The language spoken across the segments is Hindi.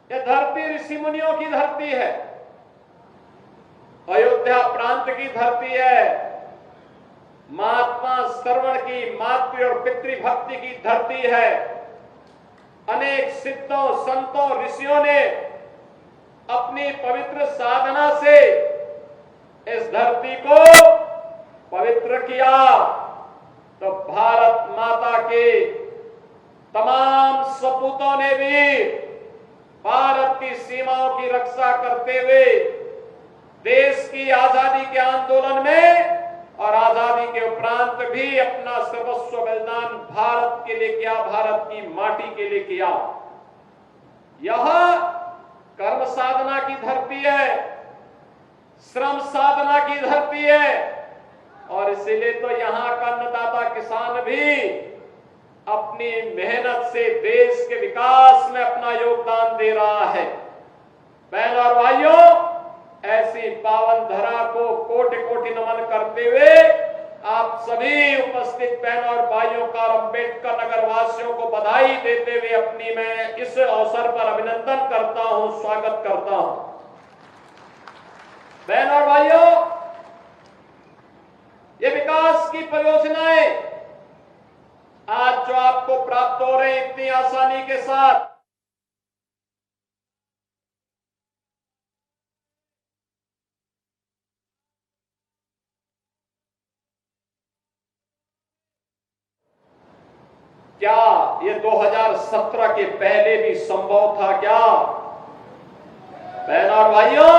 यह धरती ऋषि मुनियों की धरती है, अयोध्या प्रांत की धरती है, महात्मा श्रवण की, मातृ और पितृभक्ति की धरती है। अनेक सिद्धों, संतों, ऋषियों ने अपनी पवित्र साधना से इस धरती को पवित्र किया। तो भारत माता के तमाम सपूतों ने भी भारत की सीमाओं की रक्षा करते हुए देश की आजादी के आंदोलन में और आजादी के उपरांत भी अपना सर्वस्व बलिदान भारत के लिए किया, भारत की माटी के लिए किया। यह कर्म साधना की धरती है, श्रम साधना की धरती है, और इसीलिए तो यहां का अन्नदाता किसान भी अपनी मेहनत से देश के विकास में अपना योगदान दे रहा है। बहनों और भाइयों, ऐसी पावन धरा को कोटि कोटि नमन करते हुए आप सभी उपस्थित बहनों और भाइयों का अम्बेडकर नगर वासियों को बधाई देते हुए अपनी मैं इस अवसर पर अभिनंदन करता हूं, स्वागत करता हूं। बहनों और भाइयों, ये विकास की परियोजनाएं आज जो आपको प्राप्त हो रही इतनी आसानी के साथ, क्या ये 2017 के पहले भी संभव था क्या? बहनों और भाइयों,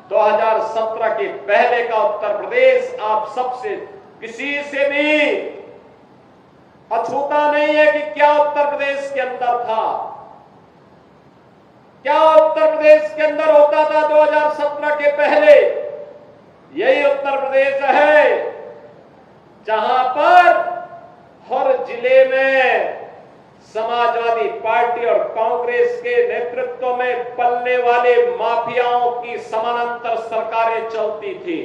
2017 के पहले का उत्तर प्रदेश आप सबसे किसी से भी अछूता नहीं है कि क्या उत्तर प्रदेश के अंदर था, क्या उत्तर प्रदेश के अंदर होता था 2017 के पहले। यही उत्तर प्रदेश है जहां पर हर जिले में समाजवादी पार्टी और कांग्रेस के नेतृत्व में पलने वाले माफियाओं की समानांतर सरकारें चलती थी।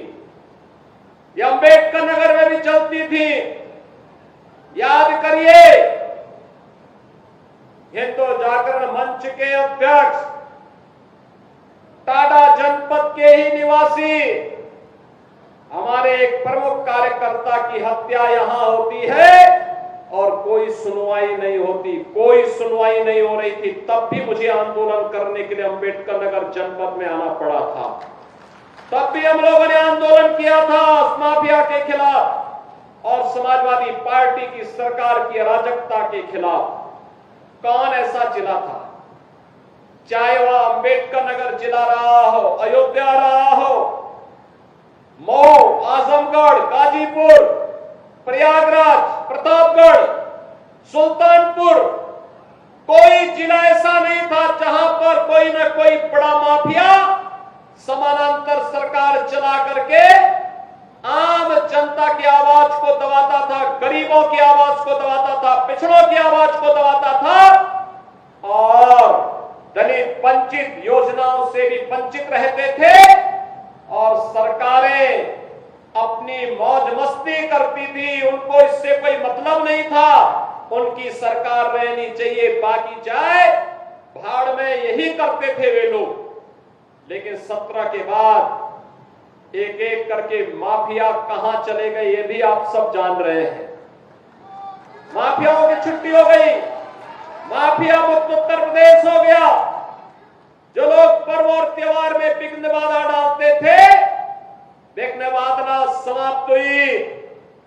यह अम्बेडकर नगर में भी चलती थी। याद करिए, हिंदू जागरण मंच के अध्यक्ष, टाडा जनपद के ही निवासी हमारे एक प्रमुख कार्यकर्ता की हत्या यहां होती है और कोई सुनवाई नहीं होती, कोई सुनवाई नहीं हो रही थी। तब भी मुझे आंदोलन करने के लिए अम्बेडकर नगर जनपद में आना पड़ा था। तब भी हम लोगों ने आंदोलन किया था उस माफिया के खिलाफ और समाजवादी पार्टी की सरकार की अराजकता के खिलाफ। कौन ऐसा जिला था, चाहे वह अम्बेडकर नगर जिला रहा हो, अयोध्या रहा हो, मऊ, आजमगढ़, गाजीपुर, प्रयागराज, प्रतापगढ़, सुल्तानपुर, कोई जिला ऐसा नहीं था जहां पर कोई न कोई बड़ा माफिया समानांतर सरकार चला करके आम जनता की आवाज को दबाता था, गरीबों की आवाज को दबाता था, पिछड़ों की आवाज को दबाता था और दलित वंचित योजनाओं से भी वंचित रहते थे और सरकारें अपनी मौज मस्ती करती थी। उनको इससे कोई मतलब नहीं था, उनकी सरकार रहनी चाहिए, बाकी जाए भाड़ में, यही करते थे वे लोग। लेकिन 17 के बाद एक एक करके माफिया कहां चले गए ये भी आप सब जान रहे हैं। माफियाओं की छुट्टी हो गई, माफिया मुक्त उत्तर प्रदेश हो गया। जो लोग पर्व और त्योहार में विघ्न बाधा डालते थे, विघ्न बाधा समाप्त हुई।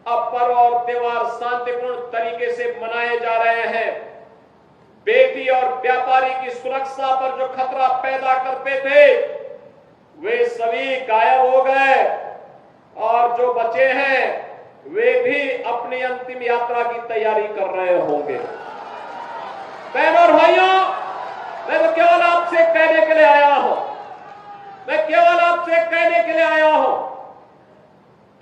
अब पर्व और त्योहार शांतिपूर्ण तरीके से मनाए जा रहे हैं। बेटी और व्यापारी की सुरक्षा पर जो खतरा पैदा करते थे वे सभी गायब हो गए और जो बचे हैं वे भी अपनी अंतिम यात्रा की तैयारी कर रहे होंगे। बहनों और भाइयों, मैं तो केवल आपसे कहने के लिए आया हूं, मैं केवल आपसे कहने के लिए आया हूं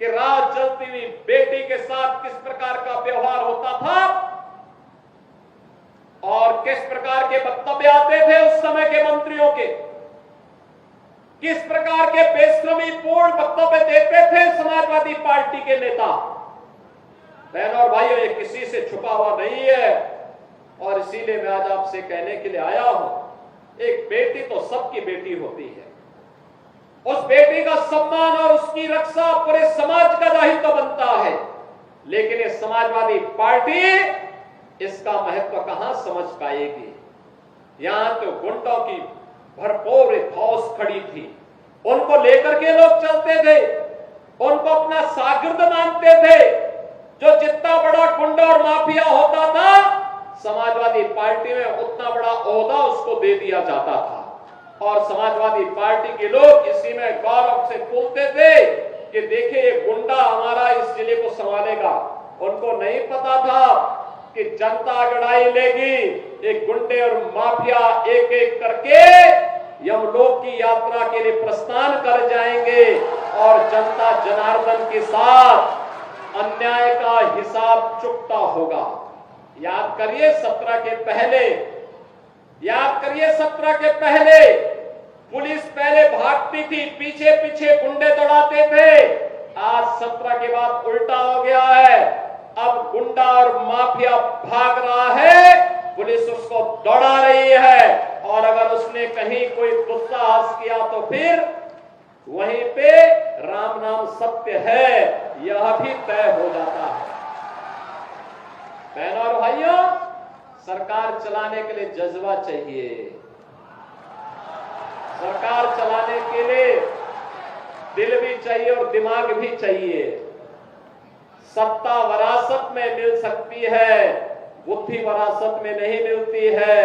कि रात जलती हुई बेटी के साथ किस प्रकार का व्यवहार होता था और किस प्रकार के वक्तव्य आते थे उस समय के मंत्रियों के, किस प्रकार के बेशर्मी पूर्ण वक्तव्य देते थे समाजवादी पार्टी के नेता। बहनों और भाइयों, ये किसी से छुपा हुआ नहीं है और इसीलिए मैं आज आपसे कहने के लिए आया हूं, एक एक बेटी तो सबकी बेटी होती है, उस बेटी का सम्मान और उसकी रक्षा पूरे समाज का दायित्व बनता है। लेकिन ये समाजवादी पार्टी इसका महत्व कहां समझ पाएगी। यहां तो गुंडों की भरपूर फौज खड़ी थी, उनको लेकर के लोग चलते थे, उनको अपना शागिर्द मानते थे। जो जितना बड़ा गुंडा और माफिया होता था, समाजवादी पार्टी में उतना बड़ा ओहदा उसको दे दिया जाता था। और समाजवादी पार्टी के लोग इसी में गौरव से बोलते थे कि देखिए ये गुंडा हमारा इस जिले को संभालेगा। उनको नहीं पता था कि जनता लड़ाई लेगी, एक गुंडे और माफिया एक एक करके यमलोक की यात्रा के लिए प्रस्थान कर जाएंगे और जनता जनार्दन के साथ अन्याय का हिसाब चुकता होगा। याद करिए 17 के पहले, याद करिए 17 के पहले पुलिस पहले भागती थी, पीछे पीछे गुंडे दौड़ाते थे। आज 17 के बाद उल्टा हो गया है, अब गुंडा और माफिया भाग रहा है, पुलिस उसको दौड़ा रही है। और अगर उसने कहीं कोई दुस्साहस किया तो फिर वहीं पे राम नाम सत्य है, यह भी तय हो जाता है। बहनों और भाइयों, सरकार चलाने के लिए जज्बा चाहिए, सरकार चलाने के लिए दिल भी चाहिए और दिमाग भी चाहिए। सत्ता विरासत में मिल सकती है, बुद्धि विरासत में नहीं मिलती है।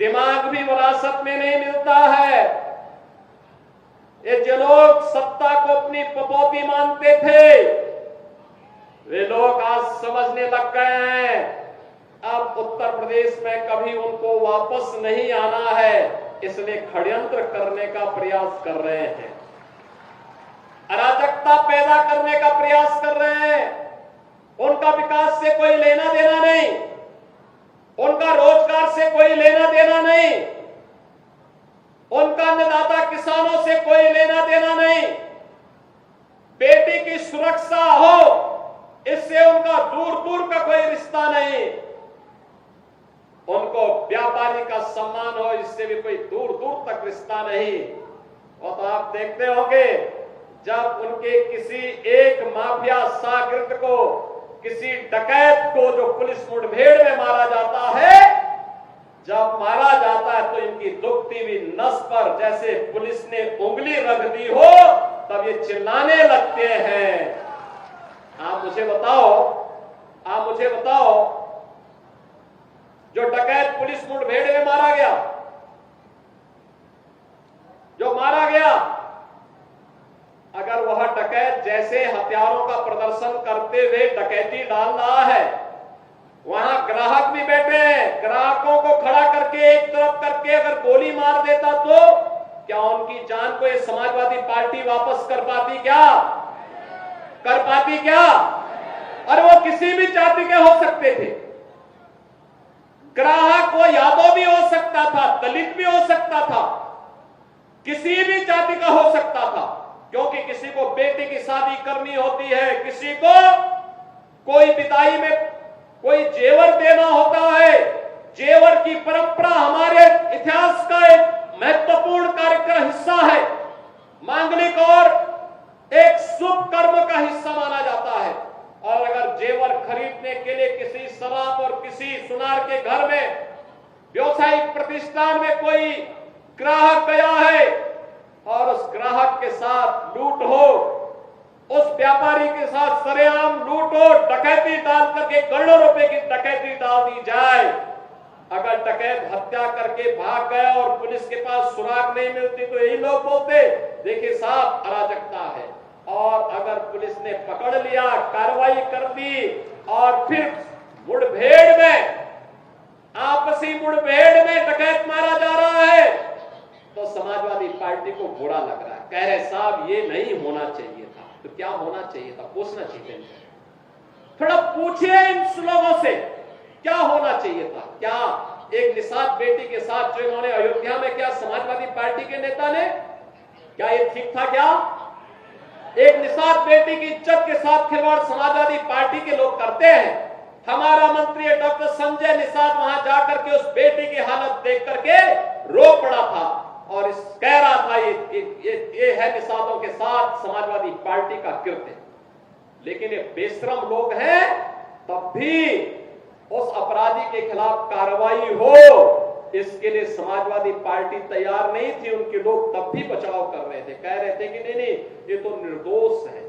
दिमाग भी विरासत में नहीं मिलता है। ये जो लोग सत्ता को अपनी पपौती मानते थे, वे लोग आज समझने लग गए हैं अब उत्तर प्रदेश में कभी उनको वापस नहीं आना है, इसलिए षड्यंत्र करने का प्रयास कर रहे हैं, अराजकता पैदा करने का प्रयास कर रहे हैं। उनका विकास से कोई लेना देना नहीं, उनका रोजगार से कोई लेना देना नहीं, उनका अन्नदाता किसानों से कोई लेना देना नहीं। बेटी की सुरक्षा हो, इससे उनका दूर दूर का कोई रिश्ता नहीं। उनको व्यापारी का सम्मान हो, इससे भी कोई दूर दूर तक रिश्ता नहीं। और तो आप देखते होंगे जब उनके किसी एक माफिया शागिर्द को, किसी डकैत को जो पुलिस मुठभेड़ में मारा जाता है, जब मारा जाता है तो इनकी दुखती हुई नस पर जैसे पुलिस ने उंगली रख दी हो, तब ये चिल्लाने लगते हैं। आप मुझे बताओ जो डकैत पुलिस मुठभेड़ में मारा गया, जो मारा गया, अगर वह डकैत जैसे हथियारों का प्रदर्शन करते हुए डकैती डाल रहा है, वहां ग्राहक भी बैठे हैं, ग्राहकों को खड़ा करके एक तरफ करके अगर गोली मार देता तो क्या उनकी जान को ये समाजवादी पार्टी वापस कर पाती क्या? कर पाती क्या? और वो किसी भी जाति के हो सकते थे। ग्राहक वो यादव भी हो सकता था, दलित भी हो सकता था, किसी भी जाति का हो सकता था, क्योंकि किसी को बेटी की शादी करनी होती है, किसी को कोई विदाई में कोई जेवर देना होता है। जेवर की परंपरा हमारे इतिहास का एक महत्वपूर्ण कार्य का हिस्सा है, मांगलिक और एक शुभ कर्म का हिस्सा माना जाता है। और अगर जेवर खरीदने के लिए किसी शराब और किसी सुनार के घर में व्यवसायिक प्रतिष्ठान में कोई ग्राहक गया है और उस ग्राहक के साथ लूट हो, उस व्यापारी के साथ सरेआम लूट हो, डकैती डाल करके करोड़ों रुपए की डकैती डाल दी जाए, अगर डकैत हत्या करके भाग गया और पुलिस के पास सुराग नहीं मिलती तो यही लोग बोलते देखिए साहब अराजकता है। और अगर पुलिस ने पकड़ लिया, कार्रवाई कर दी और फिर मुठभेड़ में, आपसी मुठभेड़ में डकैत मारा जा रहा है, तो समाजवादी पार्टी को बुरा लग रहा है, कह रहे साहब ये नहीं होना चाहिए था। तो क्या होना चाहिए था? पूछना चाहिए। थोड़ा पूछिए इन लोगों से क्या होना चाहिए था। क्या एक निषाद बेटी के साथ जो इन्होंने अयोध्या में, क्या समाजवादी पार्टी के नेता ने, क्या ये ठीक था? क्या एक निषाद बेटी की इज्जत के साथ खिलवाड़ समाजवादी पार्टी के लोग करते हैं? हमारा मंत्री डॉक्टर संजय निषाद वहां जाकर के उस बेटी की हालत देख करके रो पड़ा था और इस कह रहा था ये है निषादों के साथ समाजवादी पार्टी का कृत्य। लेकिन ये बेशरम लोग हैं, तब भी उस अपराधी के खिलाफ कार्रवाई हो इसके लिए समाजवादी पार्टी तैयार नहीं थी। उनके लोग तब भी बचाव कर रहे थे, कह रहे थे कि नहीं ये तो निर्दोष है।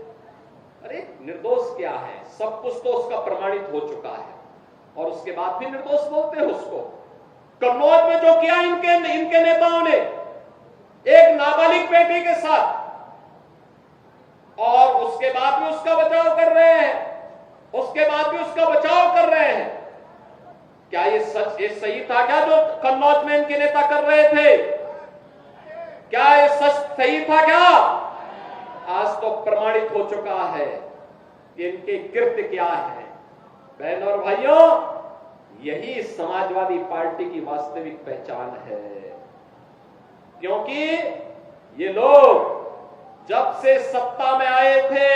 अरे निर्दोष क्या है, सब कुछ तो उसका प्रमाणित हो चुका है और उसके बाद भी निर्दोष बोलते हैं उसको। कन्नौज में जो किया इनके नेताओं ने एक नाबालिग बेटी के साथ, और उसके बाद भी उसका बचाव कर रहे हैं, उसके बाद भी उसका बचाव कर रहे हैं। क्या ये सही था क्या जो कन्नौज में इनके नेता कर रहे थे? क्या ये सच सही था क्या? आज तो प्रमाणित हो चुका है कि इनके कृत्य क्या है। बहनों और भाइयों, यही समाजवादी पार्टी की वास्तविक पहचान है, क्योंकि ये लोग जब से सत्ता में आए थे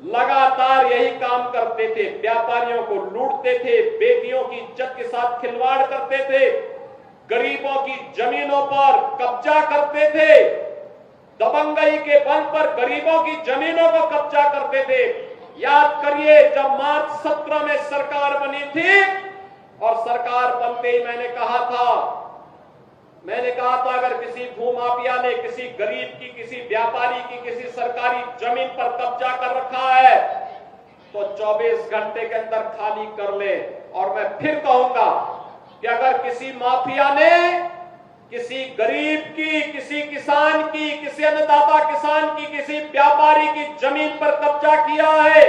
लगातार यही काम करते थे। व्यापारियों को लूटते थे, बेटियों की इज्जत के साथ खिलवाड़ करते थे, गरीबों की जमीनों पर कब्जा करते थे, दबंगई के बल पर गरीबों की जमीनों को कब्जा करते थे। याद करिए, जब मार्च 17 में सरकार बनी थी और सरकार बनते ही मैंने कहा था अगर किसी भूमाफिया ने किसी गरीब की, किसी व्यापारी की, किसी सरकारी जमीन पर कब्जा कर रखा है तो 24 घंटे के अंदर खाली कर ले। और मैं फिर कहूंगा कि अगर किसी माफिया ने किसी गरीब की, किसी किसान की, किसी अन्नदाता किसान की, किसी व्यापारी की जमीन पर कब्जा किया है,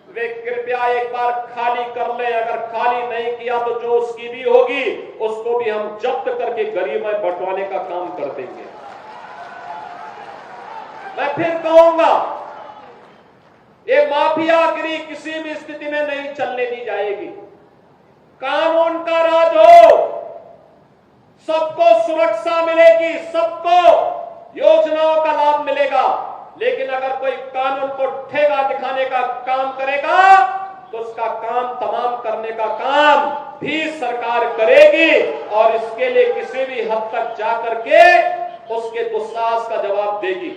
वे कृपया एक बार खाली कर ले। अगर खाली नहीं किया तो जो उसकी भी होगी उसको भी हम जब्त करके गरीब में बंटवाने का काम कर देंगे। मैं फिर कहूंगा, ये माफियागिरी किसी भी स्थिति में नहीं चलने दी जाएगी। कानून का राज हो, सबको सुरक्षा मिलेगी, सबको योजनाओं का लाभ मिलेगा। लेकिन अगर कोई कानून को ठेगा दिखाने का काम करेगा तो उसका काम तमाम करने का काम भी सरकार करेगी और इसके लिए किसी भी हद तक जाकर के उसके दुस्साहस का जवाब देगी।